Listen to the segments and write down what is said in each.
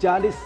40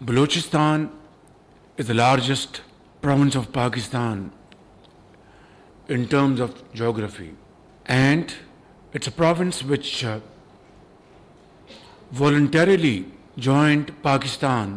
Balochistan is the largest province of Pakistan in terms of geography, and it's a province which voluntarily joined Pakistan.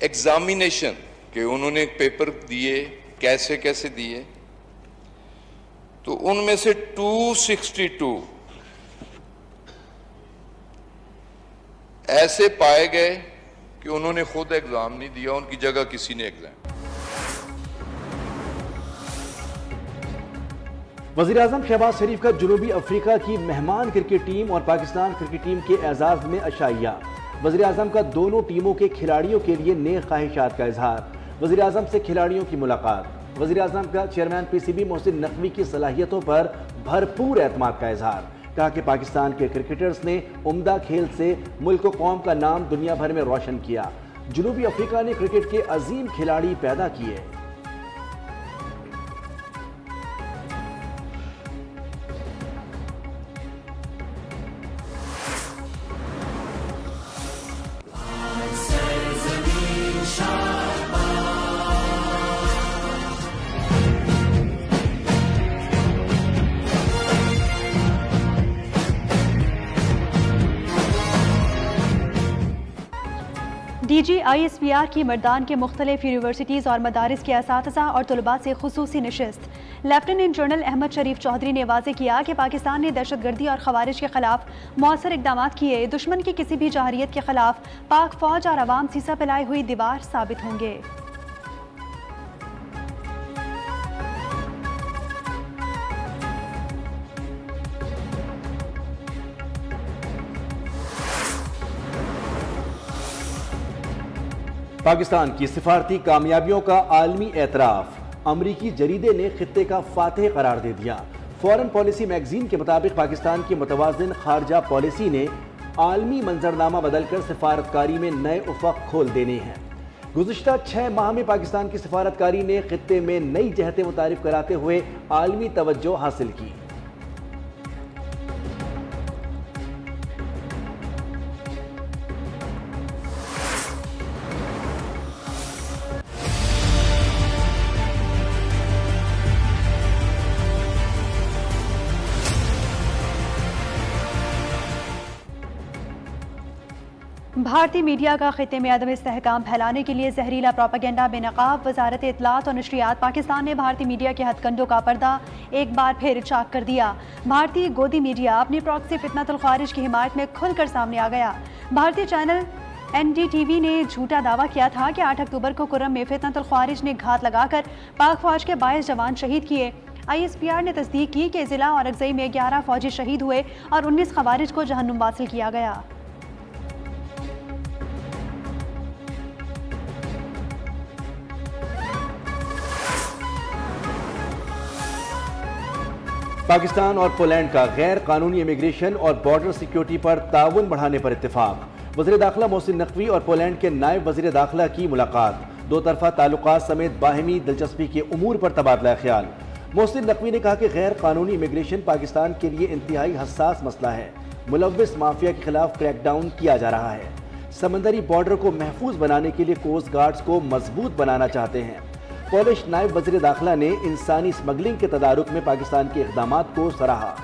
Examination کہ انہوں نے paper دیے کیسے کیسے دیے، تو ان میں سے 262 ایسے پائے گئے کہ انہوں نے خود ایگزام نہیں دیا، ان کی جگہ کسی نے ایگزام۔ وزیراعظم شہباز شریف کا جنوبی افریقہ کی مہمان کرکٹ ٹیم اور پاکستان کرکٹ ٹیم کے اعزاز میں عشائیہ۔ وزیراعظم کا دونوں ٹیموں کے کھلاڑیوں کے لیے نیک خواہشات کا اظہار۔ وزیراعظم سے کھلاڑیوں کی ملاقات۔ وزیراعظم کا chairman P C B Mohsin Naqvi کی صلاحیتوں پر بھرپور اعتماد کا اظہار۔ کہا کہ پاکستان کے کرکٹرز نے عمدہ کھیل سے ملک و قوم کا نام دنیا بھر میں روشن کیا۔ جنوبی افریقہ نے کرکٹ کے عظیم کھلاڑی پیدا کیے۔ D G I S P R کی مردان کے مختلف یونیورسٹیز اور مدارس کے اساتذہ اور طلباء سے خصوصی نشست۔ لیفٹیننٹ جنرل احمد شریف چودھری نے واضح کیا کہ پاکستان نے دہشت گردی اور خوارج کے خلاف مؤثر اقدامات کیے، دشمن کی کسی بھی جارحیت کے خلاف پاک فوج اور عوام سیسا پھیلائے ہوئی دیوار ثابت ہوں گے۔ پاکستان کی سفارتی کامیابیوں کا عالمی اعتراف۔ امریکی جریدے نے خطے کا فاتح قرار دے دیا۔ فورن پالیسی میگزین کے مطابق پاکستان کی متوازن خارجہ پالیسی نے عالمی منظرنامہ بدل کر سفارتکاری میں نئے افق کھول دینے ہیں۔ گزشتہ 6 ماہ میں پاکستان کی سفارتکاری نے خطے میں نئی جہتیں متعارف کراتے ہوئے عالمی توجہ حاصل کی۔ بھارتی میڈیا کا خطے میں عدم استحکام پھیلانے کے لیے زہریلا پروپیگنڈا بے نقاب۔ وزارت اطلاعات اور نشریات پاکستان نے بھارتی میڈیا کے ہتھ کنڈوں کا پردہ ایک بار پھر چاک کر دیا۔ بھارتی گودی میڈیا اپنی پراکسی فتنۃ الخوارج کی حمایت میں کھل کر سامنے آ گیا۔ بھارتی چینل NDTV نے جھوٹا دعویٰ کیا تھا کہ 8 اکتوبر کو کرم میں فتنۃ الخوارج نے گھات لگا کر پاک فوج کے 22 جوان شہید کیے۔ ISPR نے تصدیق کی کہ ضلع اور اگزئی میں 11 فوجی شہید ہوئے اور 19 خوارج کو جہنم واصل کیا گیا۔ پاکستان اور پولینڈ کا غیر قانونی امیگریشن اور بارڈر سیکیورٹی پر تعاون بڑھانے پر اتفاق۔ وزیر داخلہ محسن نقوی اور پولینڈ کے نائب وزیر داخلہ کی ملاقات۔ دو طرفہ تعلقات سمیت باہمی دلچسپی کے امور پر تبادلہ خیال۔ محسن نقوی نے کہا کہ غیر قانونی امیگریشن پاکستان کے لیے انتہائی حساس مسئلہ ہے۔ ملوث مافیا کے خلاف کریک ڈاؤن کیا جا رہا ہے۔ سمندری بارڈر کو محفوظ بنانے کے لیے کوسٹ گارڈز کو مضبوط بنانا چاہتے ہیں۔ پولش نائب وزیر داخلہ نے انسانی اسمگلنگ کے تدارک میں پاکستان کے اقدامات کو سراہا۔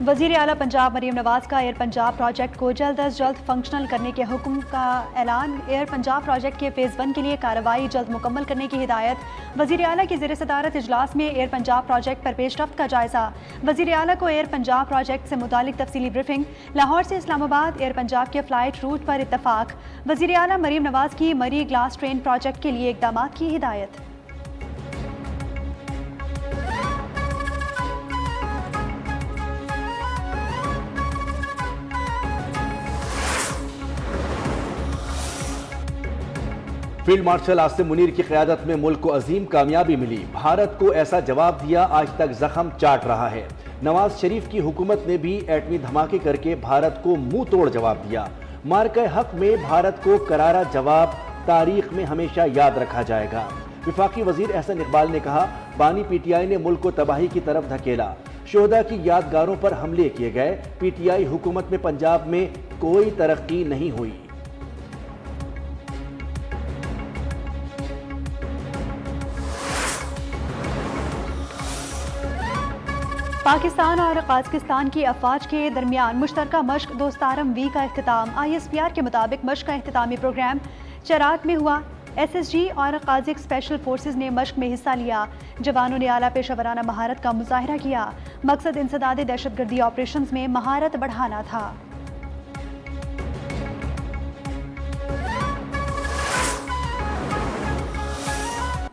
وزیر اعلیٰ پنجاب مریم نواز کا ایئر پنجاب پروجیکٹ کو جلد از جلد فنکشنل کرنے کے حکم کا اعلان۔ ایئر پنجاب پروجیکٹ کے فیز 1 کے لیے کارروائی جلد مکمل کرنے کی ہدایت۔ وزیر اعلیٰ کی زیر صدارت اجلاس میں ایئر پنجاب پروجیکٹ پر پیش رفت کا جائزہ۔ وزیر اعلیٰ کو ایئر پنجاب پروجیکٹ سے متعلق تفصیلی بریفنگ۔ لاہور سے اسلام آباد ایئر پنجاب کے فلائٹ روٹ پر اتفاق۔ وزیر اعلیٰ مریم نواز کی مری گلاس ٹرین پروجیکٹ کے لیے اقدامات کی ہدایت۔ فیلڈ مارشل عاصم منیر کی قیادت میں ملک کو عظیم کامیابی ملی۔ بھارت کو ایسا جواب دیا آج تک زخم چاٹ رہا ہے۔ نواز شریف کی حکومت نے بھی ایٹمی دھماکے کر کے بھارت کو منہ توڑ جواب دیا۔ معرکہ حق میں بھارت کو کرارا جواب تاریخ میں ہمیشہ یاد رکھا جائے گا۔ وفاقی وزیر احسن اقبال نے کہا، بانی پی ٹی آئی نے ملک کو تباہی کی طرف دھکیلا۔ شہداء کی یادگاروں پر حملے کیے گئے۔ پی ٹی آئی حکومت میں پنجاب میں کوئی ترقی نہیں ہوئی۔ پاکستان اور قازقستان کی افواج کے درمیان مشترکہ مشق دوستارم وی کا اختتام۔ ISPR کے مطابق مشق کا اختتامی پروگرام چرات میں ہوا۔ SSG اور قازق اسپیشل فورسز نے مشق میں حصہ لیا۔ جوانوں نے اعلیٰ پیشہ ورانہ مہارت کا مظاہرہ کیا۔ مقصد انسداد دہشت گردی آپریشنز میں مہارت بڑھانا تھا۔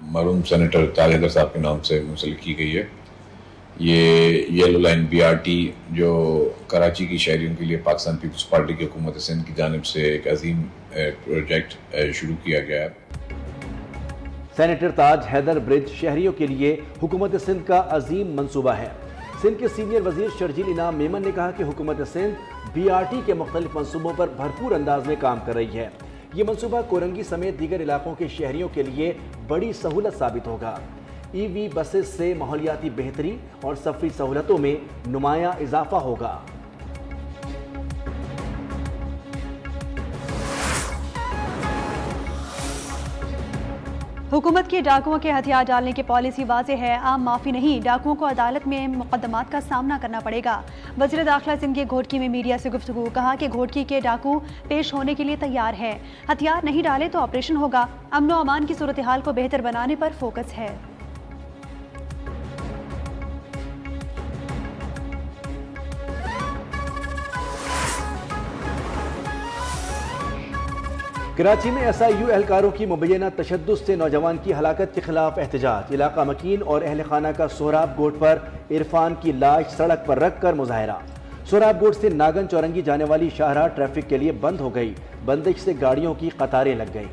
مرحوم سینیٹر تاج حیدر صاحب کے نام سے منسلک کی گئی ہے۔ یہ یلو لائن BRT جو کراچی کی شہریوں کے لیے پاکستان پیپلز پارٹی کی حکومت سندھ کی جانب سے ایک عظیم پروجیکٹ شروع کیا گیا ہے۔ سینیٹر تاج حیدر برج شہریوں کے لیے حکومت سندھ کا عظیم منصوبہ ہے۔ سندھ کے سینئر وزیر شرجیل انعام میمن نے کہا کہ حکومت سندھ BRT کے مختلف منصوبوں پر بھرپور انداز میں کام کر رہی ہے۔ یہ منصوبہ کورنگی سمیت دیگر علاقوں کے شہریوں کے لیے بڑی سہولت ثابت ہوگا۔ EV بسز سے ماحولیاتی بہتری اور سفری سہولتوں میں نمایاں اضافہ ہوگا۔ حکومت کی ڈاکوؤں کے ہتھیار ڈالنے کی پالیسی واضح ہے، عام معافی نہیں، ڈاکوؤں کو عدالت میں مقدمات کا سامنا کرنا پڑے گا۔ وزیر داخلہ سندھ کے گھوٹکی میں میڈیا سے گفتگو، کہا کہ گھوٹکی کے ڈاکو پیش ہونے کے لیے تیار ہے، ہتھیار نہیں ڈالے تو آپریشن ہوگا۔ امن و امان کی صورتحال کو بہتر بنانے پر فوکس ہے۔ کراچی میں SIU اہلکاروں کی مبینہ تشدد سے نوجوان کی ہلاکت کے خلاف احتجاج، علاقہ مکین اور اہل خانہ کا سہراب گوٹ پر عرفان کی لاش سڑک پر رکھ کر مظاہرہ۔ سہراب گوٹ سے ناگن چورنگی جانے والی شاہراہ ٹریفک کے لیے بند ہو گئی، بندش سے گاڑیوں کی قطاریں لگ گئی۔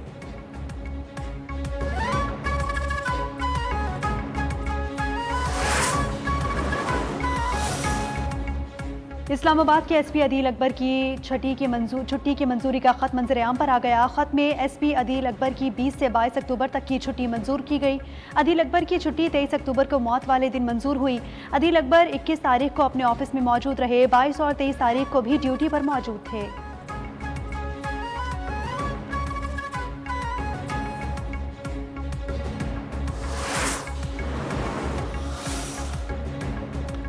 اسلام آباد کے SP عدیل اکبر کی چھٹی کی منظوری کا خط منظر عام پر آ گیا۔ خط میں SP عدیل اکبر کی 20 سے 22 اکتوبر تک کی چھٹی منظور کی گئی۔ عدیل اکبر کی چھٹی 23 اکتوبر کو موت والے دن منظور ہوئی۔ عدیل اکبر 21 تاریخ کو اپنے آفس میں موجود رہے، 22 اور 23 تاریخ کو بھی ڈیوٹی پر موجود تھے۔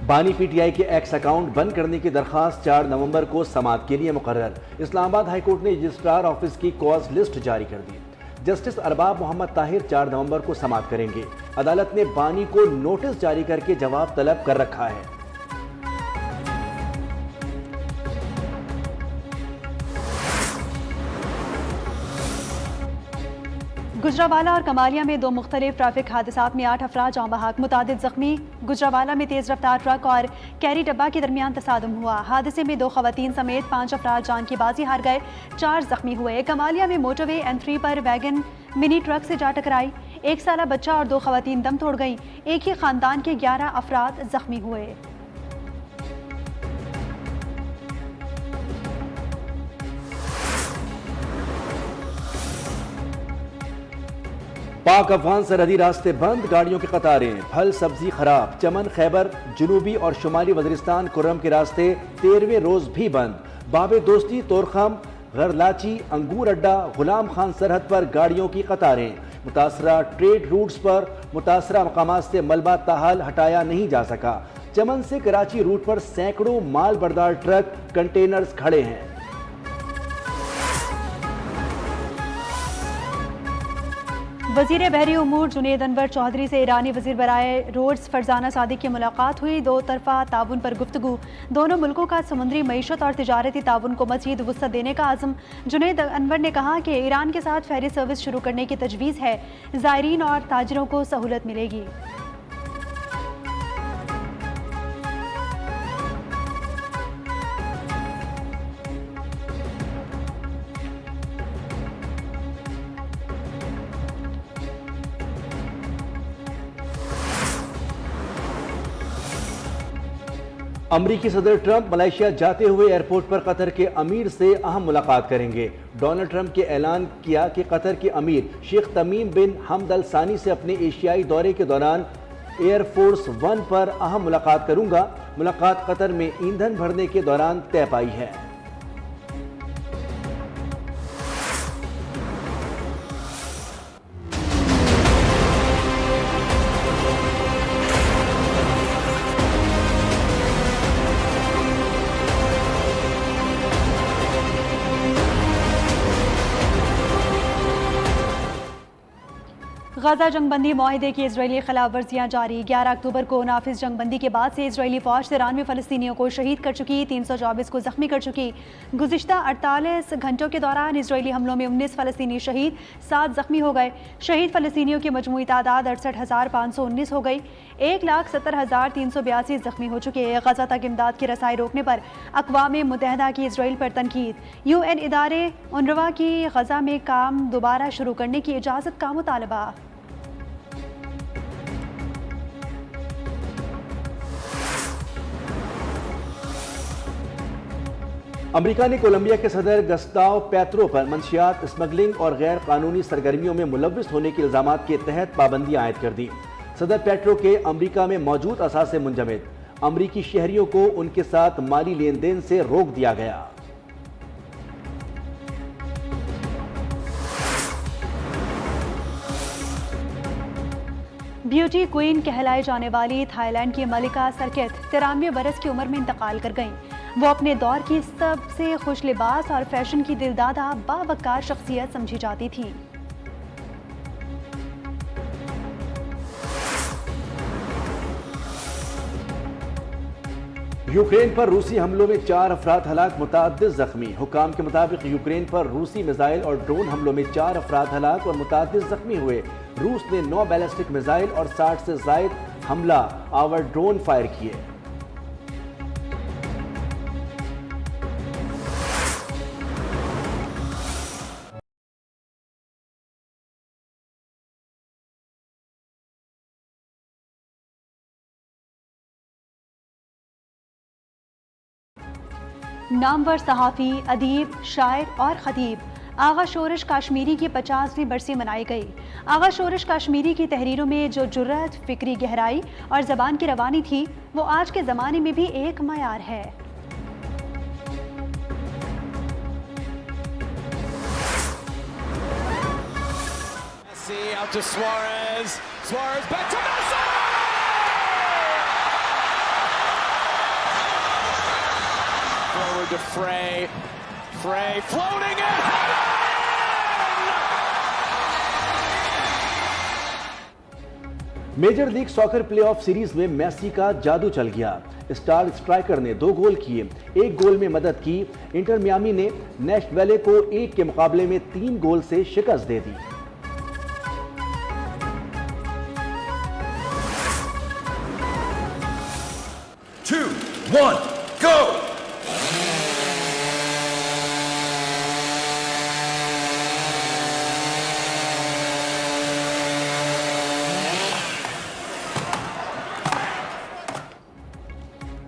بانی PTI کے ایکس اکاؤنٹ بند کرنے کی درخواست 4 نومبر کو سماعت کے لیے مقرر۔ اسلام آباد ہائی کورٹ نے رجسٹرار آفس کی کاز لسٹ جاری کر دی۔ جسٹس ارباب محمد طاہر 4 نومبر کو سماعت کریں گے۔ عدالت نے بانی کو نوٹس جاری کر کے جواب طلب کر رکھا ہے۔ گجرانوالہ اور کمالیہ میں 2 مختلف ٹریفک حادثات میں 8 افراد جاں بحق، متعدد زخمی۔ گجرانوالہ میں تیز رفتار ٹرک اور کیری ڈبہ کے درمیان تصادم ہوا۔ حادثے میں 2 خواتین سمیت 5 افراد جان کی بازی ہار گئے، 4 زخمی ہوئے۔ کمالیہ میں موٹر وے N3 پر ویگن منی ٹرک سے جا ٹکرائی، 1 سالہ بچہ اور 2 خواتین دم توڑ گئیں، ایک ہی خاندان کے 11 افراد زخمی ہوئے۔ پاک افغان سرحدی راستے بند، گاڑیوں کی قطاریں، پھل سبزی خراب۔ چمن، خیبر، جنوبی اور شمالی وزیرستان کرم کے راستے 13ویں روز بھی بند۔ باب دوستی، تورخم، غرلاچی، انگور اڈا، غلام خان سرحد پر گاڑیوں کی قطاریں۔ متاثرہ ٹریڈ روٹس پر متاثرہ مقامات سے ملبہ تاحال ہٹایا نہیں جا سکا۔ چمن سے کراچی روٹ پر سینکڑوں مال بردار ٹرک کنٹینرز کھڑے ہیں۔ وزیر بحری امور جنید انور چودھری سے ایرانی وزیر برائے روڈز فرزانہ صادق کی ملاقات ہوئی، 2 طرفہ تعاون پر گفتگو۔ دونوں ملکوں کا سمندری معیشت اور تجارتی تعاون کو مزید وسعت دینے کا عزم۔ جنید انور نے کہا کہ ایران کے ساتھ فیری سروس شروع کرنے کی تجویز ہے، زائرین اور تاجروں کو سہولت ملے گی۔ امریکی صدر ٹرمپ ملائیشیا جاتے ہوئے ایئرپورٹ پر قطر کے امیر سے اہم ملاقات کریں گے۔ ڈونلڈ ٹرمپ کے اعلان کیا کہ قطر کے امیر شیخ تمیم بن حمد ال ثانی سے اپنے ایشیائی دورے کے دوران ایئر فورس 1 پر اہم ملاقات کروں گا۔ ملاقات قطر میں ایندھن بھرنے کے دوران طے پائی ہے۔ غزہ جنگ بندی معاہدے کی اسرائیلی خلاف ورزیاں جاری 11 اکتوبر کو نافذ جنگ بندی کے بعد سے اسرائیلی فوج 93 فلسطینیوں کو شہید کر چکی 324 کو زخمی کر چکی گزشتہ 48 گھنٹوں کے دوران اسرائیلی حملوں میں 19 فلسطینی شہید 7 زخمی ہو گئے شہید فلسطینیوں کی مجموعی تعداد 68,519 ہو گئی 1,70,382 زخمی ہو چکے غزہ تک امداد کی رسائی روکنے پر اقوام متحدہ کی اسرائیل پر تنقید UN ادارے UNRWA کی غزہ میں کام دوبارہ شروع کرنے کی اجازت کا مطالبہ امریکہ نے کولمبیا کے صدر گسٹاو پیٹرو پر منشیات اسمگلنگ اور غیر قانونی سرگرمیوں میں ملوث ہونے کے الزامات کے تحت پابندیاں عائد کر دی صدر پیٹرو کے امریکہ میں موجود اثاثے منجمد امریکی شہریوں کو ان کے ساتھ مالی لین دین سے روک دیا گیا بیوٹی کوئین کہلائے جانے والی تھائی لینڈ کی ملکہ سرکت 93 برس کی عمر میں انتقال کر گئیں وہ اپنے دور کی سب سے خوش لباس اور فیشن کی دلدادہ باوقار شخصیت سمجھی جاتی تھی یوکرین پر روسی حملوں میں 4 افراد ہلاک متعدد زخمی حکام کے مطابق یوکرین پر روسی میزائل اور ڈرون حملوں میں 4 افراد ہلاک اور متعدد زخمی ہوئے روس نے 9 بیلسٹک میزائل اور 60 سے زائد حملہ آور ڈرون فائر کیے نامور صحافی ادیب شاعر اور خطیب آغا شورش کاشمیری کی 50ویں برسی منائی گئی آغا شورش کاشمیری کی تحریروں میں جو جرأت فکری گہرائی اور زبان کی روانی تھی وہ آج کے زمانے میں بھی ایک معیار ہے out to Suarez back to Messi forward to Frey floating it major league soccer playoff series میں میسی کا جادو چل گیا اسٹار اسٹرائکر نے 2 گول کیے 1 گول میں مدد کی انٹر میامی نے نیشٹ ویلے کو 1 کے مقابلے میں 3 گول سے شکست دے دی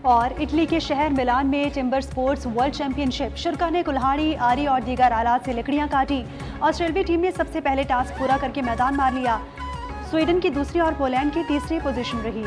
اور اٹلی کے شہر ملان میں ٹمبر سپورٹس ورلڈ چیمپئن شپ شرکا نے کلہاڑی آری اور دیگر آلات سے لکڑیاں کاٹی آسٹریلوی ٹیم نے سب سے پہلے ٹاسک پورا کر کے میدان مار لیا سویڈن کی دوسری اور پولینڈ کی تیسری پوزیشن رہی